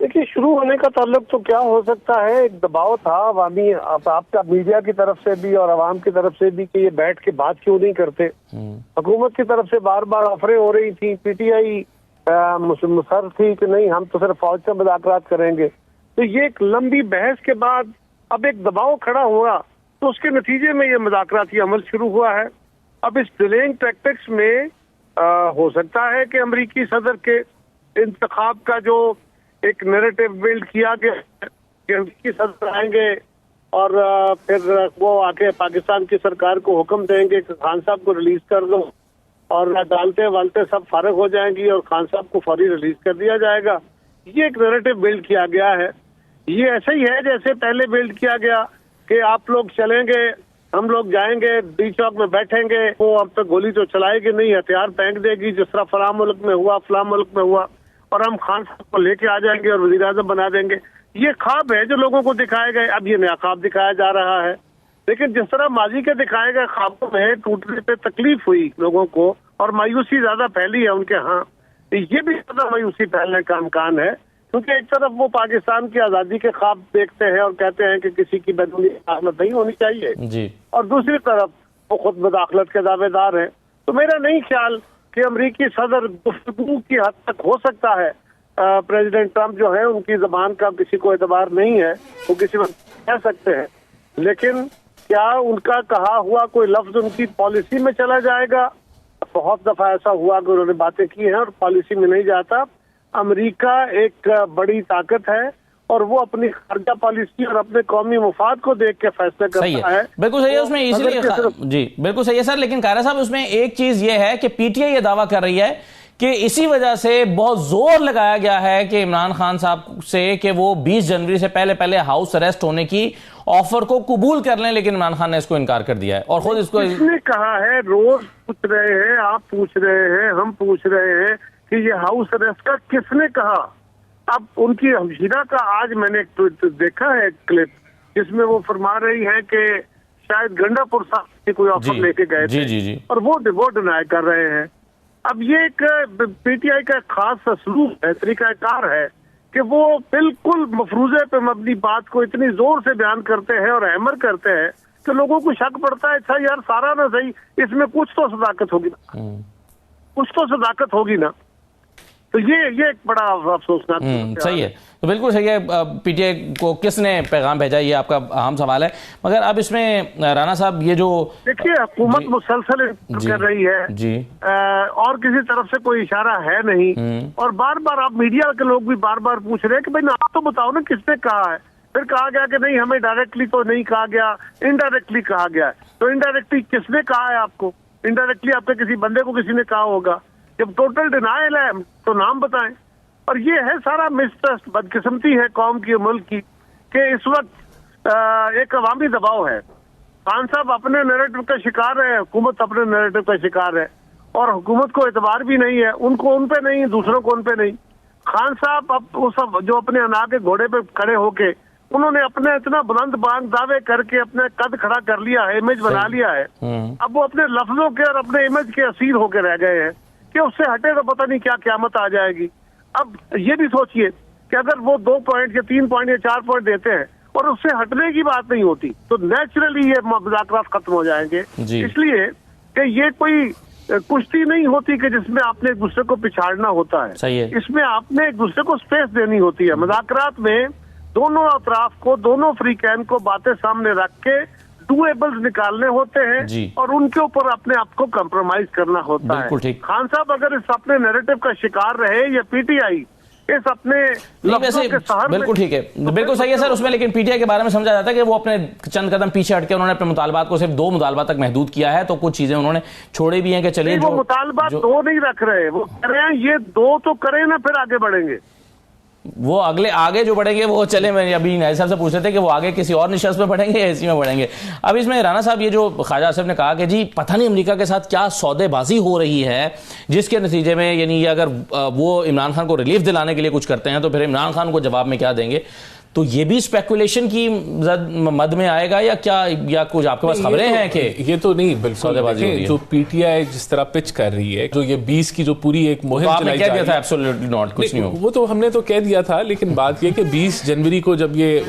دیکھیے شروع ہونے کا تعلق تو کیا ہو سکتا ہے، ایک دباؤ تھا عوامی، آپ کا میڈیا کی طرف سے بھی اور عوام کی طرف سے بھی کہ یہ بیٹھ کے بات کیوں نہیں کرتے. حکومت کی طرف سے بار بار آفریں ہو رہی تھی، پی ٹی آئی مصر تھی کہ نہیں ہم تو صرف فوج سے مذاکرات کریں گے. تو یہ ایک لمبی بحث کے بعد اب ایک دباؤ کھڑا ہوا، تو اس کے نتیجے میں یہ مذاکراتی عمل شروع ہوا ہے. اب اس ڈیلیئنگ ٹیکٹکس میں ہو سکتا ہے کہ امریکی صدر کے انتخاب کا جو ایک نیریٹو بلڈ کیا گیا کہ امریکی صدر آئیں گے اور پھر وہ آ کے پاکستان کی سرکار کو حکم دیں گے کہ خان صاحب کو ریلیز کر دو، اور عدالتیں والتے سب فارغ ہو جائیں گی اور خان صاحب کو فوری ریلیز کر دیا جائے گا. یہ ایک نیریٹو بلڈ کیا گیا ہے. یہ ایسا ہی ہے جیسے پہلے بلڈ کیا گیا کہ آپ لوگ چلیں گے، ہم لوگ جائیں گے ڈی چوک میں بیٹھیں گے، وہ اب تک گولی تو چلائے گی نہیں، ہتھیار پھینک دے گی جس طرح فلاں ملک میں ہوا فلاں ملک میں ہوا، اور ہم خان صاحب کو لے کے آ جائیں گے اور وزیر اعظم بنا دیں گے. یہ خواب ہے جو لوگوں کو دکھائے گئے. اب یہ نیا خواب دکھایا جا رہا ہے. لیکن جس طرح ماضی کے دکھائے گئے خوابوں میں ٹوٹنے پہ تکلیف ہوئی لوگوں کو اور مایوسی زیادہ پھیلی ہے ان کے ہاں، یہ بھی زیادہ مایوسی پھیلنے کا امکان ہے، کیونکہ ایک طرف وہ پاکستان کی آزادی کے خواب دیکھتے ہیں اور کہتے ہیں کہ کسی کی بیرونی مداخلت نہیں ہونی چاہیے جی، اور دوسری طرف وہ خود مداخلت کے دعوے دار ہیں. تو میرا نہیں خیال کہ امریکی صدر گفتگو کی حد تک ہو سکتا ہے. پریزیڈنٹ ٹرمپ جو ہے ان کی زبان کا کسی کو اعتبار نہیں ہے، وہ کسی وقت کہہ سکتے ہیں، لیکن کیا ان کا کہا ہوا کوئی لفظ ان کی پالیسی میں چلا جائے گا؟ بہت دفعہ ایسا ہوا کہ انہوں نے باتیں کی ہیں اور پالیسی میں نہیں جاتا. امریکہ ایک بڑی طاقت ہے اور وہ اپنی خارجہ پالیسی اور اپنے قومی مفاد کو دیکھ کے فیصلہ کرتا ہے. بالکل صحیح ہے. اس میں اسی لیے جی بالکل صحیح ہے سر، لیکن قاہرہ صاحب اس میں ایک چیز یہ ہے کہ پی ٹی آئی یہ دعویٰ کر رہی ہے کہ اسی وجہ سے بہت زور لگایا گیا ہے کہ عمران خان صاحب سے کہ وہ 20 جنوری سے پہلے ہاؤس اریسٹ ہونے کی آفر کو قبول کر لیں، لیکن عمران خان نے اس کو انکار کر دیا ہے اور خود اس کو اس نے کہا ہے. روز پوچھ رہے ہیں، آپ پوچھ رہے ہیں، ہم پوچھ رہے ہیں کہ یہ ہاؤس اریسٹ کا کس نے کہا. اب ان کی ہمشیرہ کا آج میں نے دیکھا ہے کلپ جس میں وہ فرما رہی ہے کہ شاید گنڈا پور صاحب سے کوئی آفر لے کے گئے تھے اور وہ ڈینائی کر رہے ہیں. اب یہ ایک پی ٹی آئی کا خاص اسلوب ہے، طریقہ کار ہے کہ وہ بالکل مفروضے پہ مبنی بات کو اتنی زور سے بیان کرتے ہیں اور ہیمر کرتے ہیں کہ لوگوں کو شک پڑتا ہے اچھا یار سارا نہ صحیح، اس میں کچھ تو صداقت ہوگی نا، کچھ تو صداقت ہوگی نا. تو یہ ایک بڑا افسوسناک صحیح ہے. تو بالکل صحیح ہے. پی ٹی آئی کو کس نے پیغام بھیجا یہ آپ کا اہم سوال ہے. مگر اب اس میں رانا صاحب یہ جو دیکھیے حکومت مسلسل کر رہی ہے جی اور کسی طرف سے کوئی اشارہ ہے نہیں، اور بار بار آپ میڈیا کے لوگ بھی بار بار پوچھ رہے ہیں کہ بھائی آپ تو بتاؤ نا کس نے کہا ہے. پھر کہا گیا کہ نہیں ہمیں ڈائریکٹلی تو نہیں کہا گیا، انڈائریکٹلی کہا گیا ہے. تو انڈائریکٹلی کس نے کہا ہے آپ کو؟ انڈائریکٹلی آپ کے کسی بندے کو کسی نے کہا ہوگا. جب ٹوٹل ڈینائل ہے تو نام بتائیں. اور یہ ہے سارا مسٹرسٹ، بدقسمتی ہے قوم کی، ملک کی، کہ اس وقت ایک عوامی دباؤ ہے. خان صاحب اپنے نیریٹو کا شکار ہے، حکومت اپنے نیریٹو کا شکار ہے، اور حکومت کو اعتبار بھی نہیں ہے، ان کو ان پہ نہیں، دوسروں کو ان پہ نہیں. خان صاحب اب وہ سب جو اپنے انا کے گھوڑے پہ کھڑے ہو کے انہوں نے اپنے اتنا بلند بانگ دعوے کر کے اپنے قد کھڑا کر لیا ہے، امیج بنا لیا ہے. اب وہ اپنے لفظوں کے اور اپنے امیج کے اسیر ہو کے رہ گئے ہیں کہ اس سے ہٹے تو پتہ نہیں کیا قیامت آ جائے گی. اب یہ بھی سوچئے کہ اگر وہ 2 پوائنٹ یا 3 پوائنٹ یا 4 پوائنٹ دیتے ہیں اور اس سے ہٹنے کی بات نہیں ہوتی تو نیچرلی یہ مذاکرات ختم ہو جائیں گے. اس لیے کہ یہ کوئی کشتی نہیں ہوتی کہ جس میں آپ نے ایک دوسرے کو پچھاڑنا ہوتا ہے. اس میں آپ نے ایک دوسرے کو سپیس دینی ہوتی ہے. مذاکرات میں دونوں اطراف کو، دونوں فریقین کو باتیں سامنے رکھ کے ڈویبلز نکالنے ہوتے ہیں اور ان کے اوپر اپنے آپ کو کمپرومائز کرنا ہوتا ہے. خان صاحب اگر اس اپنے نیریٹو کا شکار رہے یا پی ٹی آئی اس اپنے بالکل ٹھیک ہے، بالکل صحیح ہے سر. اس میں لیکن پی ٹی آئی کے بارے میں سمجھا جاتا ہے کہ وہ اپنے چند قدم پیچھے ہٹ کے انہوں نے اپنے مطالبات کو صرف 2 مطالبات تک محدود کیا ہے. تو کچھ چیزیں انہوں نے چھوڑے بھی ہیں کہ چلیے وہ مطالبات 2 نہیں رکھ رہے، وہ کر رہے ہیں یہ 2 تو کریں نا پھر آگے بڑھیں گے. وہ آگے جو بڑھیں گے وہ چلے، میں ابھی نائب صاحب سے پوچھ رہے تھے کہ وہ آگے کسی اور نشست میں بڑھیں گے یا اسی میں بڑھیں گے. اب اس میں رانا صاحب یہ جو خواجہ آصف نے کہا کہ جی پتہ نہیں امریکہ کے ساتھ کیا سودے بازی ہو رہی ہے جس کے نتیجے میں یعنی اگر وہ عمران خان کو ریلیف دلانے کے لیے کچھ کرتے ہیں تو پھر عمران خان کو جواب میں کیا دیں گے. تو یہ بھی اسپیکولیشن کی مد میں آئے گا یا کیا، یا کچھ آپ کے پاس خبریں ہیں کہ یہ تو نہیں بالکل جو پی ٹی آئی جس طرح پچ کر رہی ہے، جو یہ 20 کی جو پوری ایک مہم چلائی جا رہی ہے، وہ تو ہم نے تو کہہ دیا تھا، لیکن بات یہ کہ 20 جنوری کو جب یہ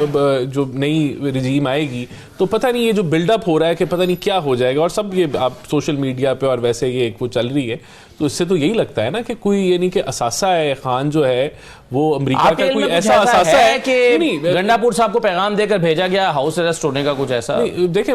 جو نئی رجیم آئے گی تو پتہ نہیں یہ جو بلڈ اپ ہو رہا ہے کہ پتہ نہیں کیا ہو جائے گا، اور سب یہ آپ سوشل میڈیا پہ اور ویسے یہ ایک وہ چل رہی ہے، تو اس سے تو یہی لگتا ہے نا کہ کوئی یعنی کہ اثاثہ ہے خان جو ہے وہ امریکہ کا کوئی ایسا اثاثہ ہے کہ گنڈاپور صاحب کو پیغام دے کر بھیجا گیا ہاؤس اریسٹ ہونے کا، کچھ ایسا؟ دیکھیں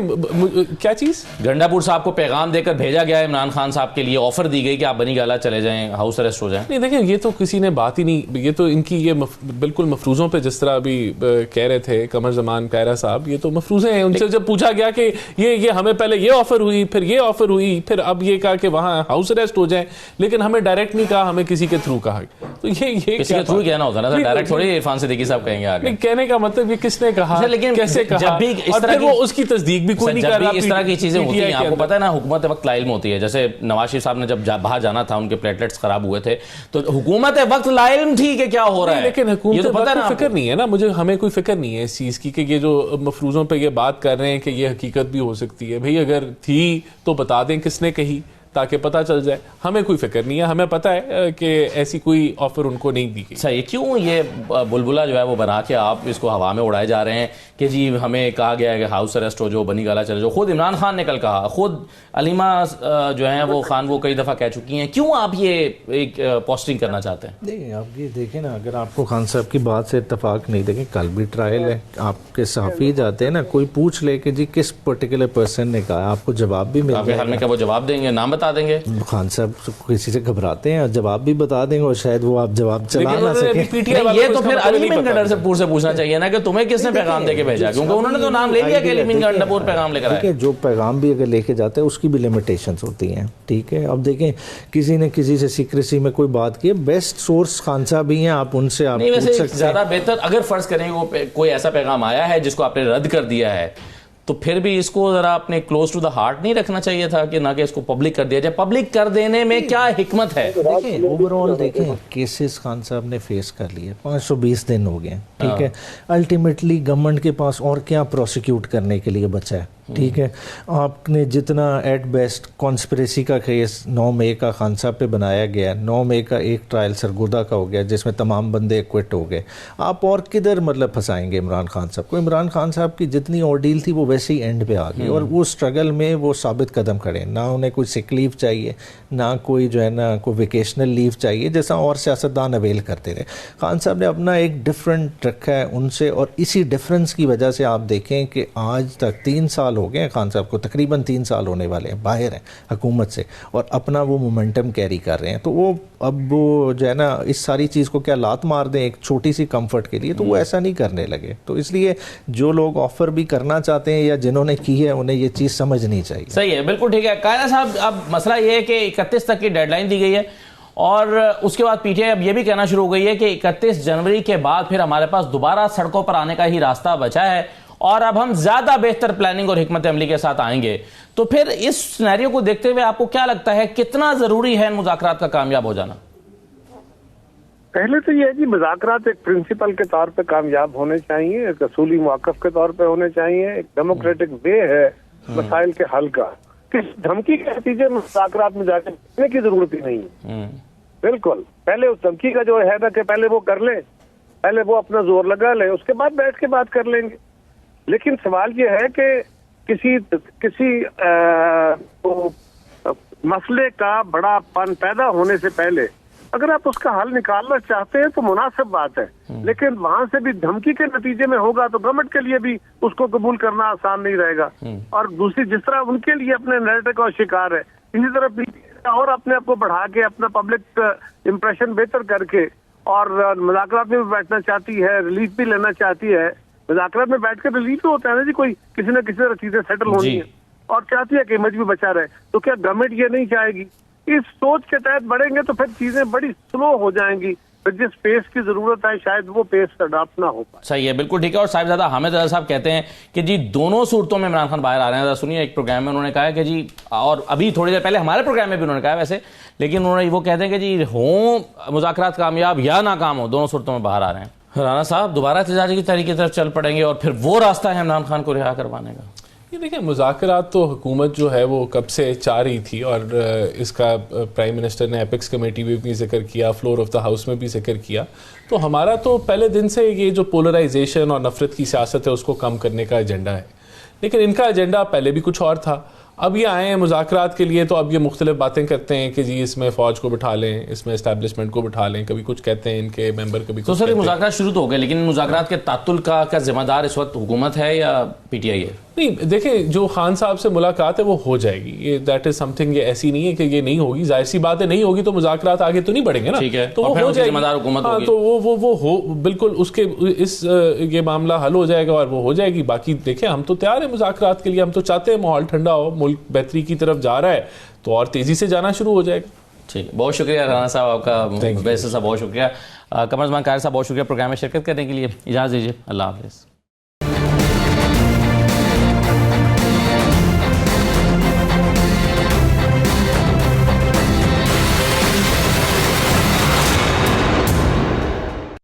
کیا چیز، گنڈاپور صاحب کو پیغام دے کر بھیجا گیا عمران خان صاحب کے لیے، آفر دی گئی کہ آپ بنی گالا چلے جائیں، ہاؤس اریسٹ ہو جائیں؟ نہیں دیکھیں یہ تو کسی نے بات ہی نہیں، یہ تو ان کی یہ بالکل مفروضوں پہ، جس طرح ابھی کہہ رہے تھے قمر زمان پیرا صاحب، یہ تو مفروضے ہیں، ان سے جب پوچھا گیا کہ یہ ہمیں پہلے یہ آفر ہوئی، پھر یہ آفر ہوئی، پھر اب یہ کہا کہ وہاں ہاؤس اریسٹ ہو جائیں، لیکن ہمیں ڈائریکٹ نہیں کہا، ہمیں کسی کے تھرو کہا، تو یہ کسی کے تھرو کہنا ہوتا ہے نا، ڈائریکٹ تھوڑی عرفان صدیقی صاحب کہیں گے آگے، کہنے کا مطلب یہ کس نے کہا، لیکن کیسے کہا، جب بھی اس طرح کی اس کی تصدیق بھی کوئی نہیں کر رہا، اس طرح کی چیزیں ہوتی ہیں، آپ کو پتہ ہے نا حکومت وقت لا علم ہوتی ہے، جیسے نواز شریف صاحب نے جب باہر جانا تھا، ان کے پلیٹلیٹس خراب ہوئے تھے، تو حکومت وقت لا علم تھی کہ کیا ہو رہا ہے، لیکن حکومت کو فکر نہیں ہے نا، ہمیں کوئی فکر نہیں ہے اس چیز کی کہ یہ جو مفروضوں پہ یہ بات کر رہے ہیں کہ یہ حقیقت بھی ہو سکتی ہے، بھئی اگر تھی تو بتا دیں کس نے کہی تاکہ پتہ چل جائے، ہمیں کوئی فکر نہیں ہے، ہمیں پتہ ہے کہ ایسی کوئی آفر ان کو نہیں دی گئی۔ صحیح، کیوں یہ بلبلہ جو ہے وہ بنا کے آپ اس کو ہوا میں اڑائے جا رہے ہیں کہ جی ہمیں کہا گیا ہے کہ ہاؤس اریسٹ ہو جو، بنی گالا چلے جو، خود عمران خان نے کل کہا، خود علیمہ جو ہیں وہ خان وہ کئی دفعہ کہہ چکی ہیں، کیوں آپ یہ ایک پوسٹنگ کرنا چاہتے ہیں؟ نہیں آپ یہ دیکھیں نا، اگر آپ کو خان صاحب کی بات سے اتفاق نہیں، دیکھیں کل بھی ٹرائل ہے، آپ کے صحافی جاتے ہیں نا، کوئی پوچھ لے کہ جی کس پرٹیکولر پرسن نے کہا، آپ کو جواب بھی مل آپ کے خیال میں کیا وہ جواب دیں گے، نام بتا دیں گے؟ خان صاحب کسی سے گھبراتے ہیں اور جواب بھی بتا دیں گے، اور شاید وہ آپ جواب چلا نہ سکیں۔ یہ تو پھر علی مین گنڈر سے پوچھنا چاہیے نا کہ تمہیں کس نے پیغام دے کے بھیجا، کیونکہ انہوں نے تو نام لے لیا کہ علی مین گنڈر پیغام لے کر آئے۔ جو پیغام بھی اگر لے کے جاتے ہیں اس کی بھی لمیٹیشنز ہوتی ہیں، ٹھیک ہے۔ اب دیکھیں کسی نے کسی سے سیکریسی میں کوئی بات کی، بیسٹ سورس خان صاحب ہی ہیں، آپ ان سے آپ پوچھ سکتے ہیں۔ زیادہ بہتر اگر فرض کریں وہ کوئی ایسا پیغام آیا ہے جس کو آپ نے رد کر دیا ہے، تو پھر بھی اس کو ذرا اپنے کلوز ٹو دا ہارٹ نہیں رکھنا چاہیے تھا کہ نہ کہ اس کو پبلک کر دیا جائے؟ پبلک کر دینے میں کیا حکمت ہے؟ دیکھیں اوورآل دیکھیں کیسز خان صاحب نے فیس کر لیے، 520 دن ہو گئے، ٹھیک ہے۔ الٹیمیٹلی گورنمنٹ کے پاس اور کیا پروسیکیوٹ کرنے کے لیے بچا ہے، ٹھیک ہے۔ آپ نے جتنا ایٹ بیسٹ کانسپریسی کا کیس 9 مئی کا خان صاحب پہ بنایا گیا، 9 مئی کا ایک ٹرائل سرگودا کا ہو گیا جس میں تمام بندے ایکوٹ ہو گئے، آپ اور کدھر مطلب پھنسائیں گے عمران خان صاحب کو؟ عمران خان صاحب کی جتنی آرڈیل تھی وہ ویسے ہی اینڈ پہ آ گئی، اور وہ اسٹرگل میں وہ ثابت قدم کھڑے، نہ انہیں کوئی سک لیو چاہیے، نہ کوئی جو ہے نا کوئی ویکیشنل لیو چاہیے جیسا اور سیاستدان اویل کرتے رہے۔ خان صاحب نے اپنا ایک ڈفرینٹ رکھا ہے ان سے، اور اسی ڈفرینس کی وجہ سے آپ دیکھیں کہ آج تک 3 سال ہو گئے خان صاحب کو، تقریباً 3 سال ہونے والے ہیں، باہر ہیں حکومت سے، اور اپنا وہ مومنٹم کیری کر رہے ہیں، تو وہ اب وہ جو ہے نا اس ساری چیز کو کیا لات مار دیں ایک چھوٹی سی کمفرٹ کے لیے، تو وہ ایسا نہیں کرنے لگے۔ تو اس لیے جو لوگ آفر بھی کرنا چاہتے ہیں یا جنہوں نے کی ہے انہیں یہ چیز سمجھنی چاہیے۔ صحیح ہے، بالکل ٹھیک ہے۔ قائدہ صاحب اب مسئلہ یہ ہے کہ 31 تک کی ڈیڈ لائن دی گئی ہے، اور اس کے بعد پی ٹی آئی اب یہ بھی کہنا شروع ہو گئی ہے کہ 31 جنوری کے بعد پھر ہمارے پاس دوبارہ سڑکوں پر آنے کا ہی راستہ بچا ہے، اور اب ہم زیادہ بہتر پلاننگ اور حکمت عملی کے ساتھ آئیں گے۔ تو پھر اس سینیریو کو دیکھتے ہوئے آپ کو کیا لگتا ہے کتنا ضروری ہے ان مذاکرات کا کامیاب ہو جانا؟ پہلے تو یہ ہے کہ مذاکرات ایک پرنسپل کے طور پہ کامیاب ہونے چاہیے، ایک اصولی موقف کے طور پہ ہونے چاہیے، ایک ڈیموکریٹک وے ہے مسائل کے حل کا۔ کس دھمکی کے نتیجے میں مذاکرات میں جا کے کرنے کی ضرورت ہی نہیں ہے۔ بالکل پہلے اس دھمکی کا جو ہے نا کہ پہلے وہ کر لیں، پہلے وہ اپنا زور لگا لیں، اس کے بعد بیٹھ کے بات کر لیں گے۔ لیکن سوال یہ ہے کہ کسی مسئلے کا بڑا پن پیدا ہونے سے پہلے اگر آپ اس کا حل نکالنا چاہتے ہیں تو مناسب بات ہے، لیکن وہاں سے بھی دھمکی کے نتیجے میں ہوگا تو گورنمنٹ کے لیے بھی اس کو قبول کرنا آسان نہیں رہے گا، اور دوسری جس طرح ان کے لیے اپنے نیریٹو کا شکار ہے، اسی طرح اور اپنے آپ کو بڑھا کے اپنا پبلک امپریشن بہتر کر کے اور مذاکرات میں بھی بیٹھنا چاہتی ہے، ریلیف بھی لینا چاہتی ہے۔ مذاکرات میں بیٹھ کے ریلیف تو ہوتا ہے نا جی، کوئی کسی نہ کسی طرح چیزیں سیٹل ہونی ہیں، اور چاہتی ہے کہ امیج بھی بچا رہے، تو کیا گورنمنٹ یہ نہیں چاہے گی؟ اس سوچ کے تحت بڑھیں گے تو پھر چیزیں بڑی سلو ہو جائیں گی، پھر جس پیس کی ضرورت ہے شاید وہ پیس اڈاپٹ نہ ہو پائے۔ صحیح ہے، بالکل ٹھیک ہے۔ اور صاحبزادہ حامد رضا صاحب کہتے ہیں کہ جی دونوں صورتوں میں عمران خان باہر آ رہے ہیں۔ سنیے ایک پروگرام میں انہوں نے کہا کہ جی، اور ابھی تھوڑی دیر پہلے ہمارے پروگرام میں بھی انہوں نے کہا ویسے، لیکن انہوں نے وہ کہتے ہیں کہ جی ہوں مذاکرات کامیاب یا ناکام ہو، دونوں صورتوں میں باہر آ رہے ہیں۔ رانا صاحب دوبارہ احتجاجی کی تحریک کی طرف چل پڑیں گے اور پھر وہ راستہ ہے عمران خان کو رہا کروانے کا؟ یہ دیکھیں مذاکرات تو حکومت جو ہے وہ کب سے چاہ رہی تھی، اور اس کا پرائم منسٹر نے اپیکس کمیٹی میں بھی ذکر کیا، فلور آف دا ہاؤس میں بھی ذکر کیا. تو ہمارا تو پہلے دن سے یہ جو پولرائزیشن اور نفرت کی سیاست ہے اس کو کم کرنے کا ایجنڈا ہے، لیکن ان کا ایجنڈا پہلے بھی کچھ اور تھا. اب یہ آئے ہیں مذاکرات کے لیے تو اب یہ مختلف باتیں کرتے ہیں کہ جی اس میں فوج کو بٹھا لیں، اس میں اسٹیبلشمنٹ کو بٹھا لیں، کبھی کچھ کہتے ہیں ان کے ممبر، کبھی تو کچھ سر یہ کہتے ہیں. مذاکرات شروع تو ہو گئے، لیکن مذاکرات کے تعطل کا ذمہ دار اس وقت حکومت ہے یا پی ٹی آئی ہے؟ نہیں دیکھیں، جو خان صاحب سے ملاقات ہے وہ ہو جائے گی، یہ دیٹ از سم تھنگ، یہ ایسی نہیں ہے کہ یہ نہیں ہوگی. ظاہر سی بات ہے نہیں ہوگی تو مذاکرات آگے تو نہیں بڑھیں گے نا. ٹھیک ہے، تو اور وہ پھر ہو ان کی جائے ذمہ دار حکومت ہاں ہوگی. تو وہ ہو بالکل اس یہ معاملہ حل ہو جائے گا اور وہ ہو جائے گی. باقی دیکھیں ہم تو تیار ہیں مذاکرات کے لیے، ہم تو چاہتے ہیں ماحول ٹھنڈا ہو، ملک بہتری کی طرف جا رہا ہے تو اور تیزی سے جانا شروع ہو جائے گا. ٹھیک ہے، بہت شکریہ رانا صاحب آپ کا، ویسے صاحب بہت شکریہ، قمر زمان قاہر صاحب بہت شکریہ پروگرام میں شرکت کرنے کے لیے. اجازت دیجیے، اللہ حافظ.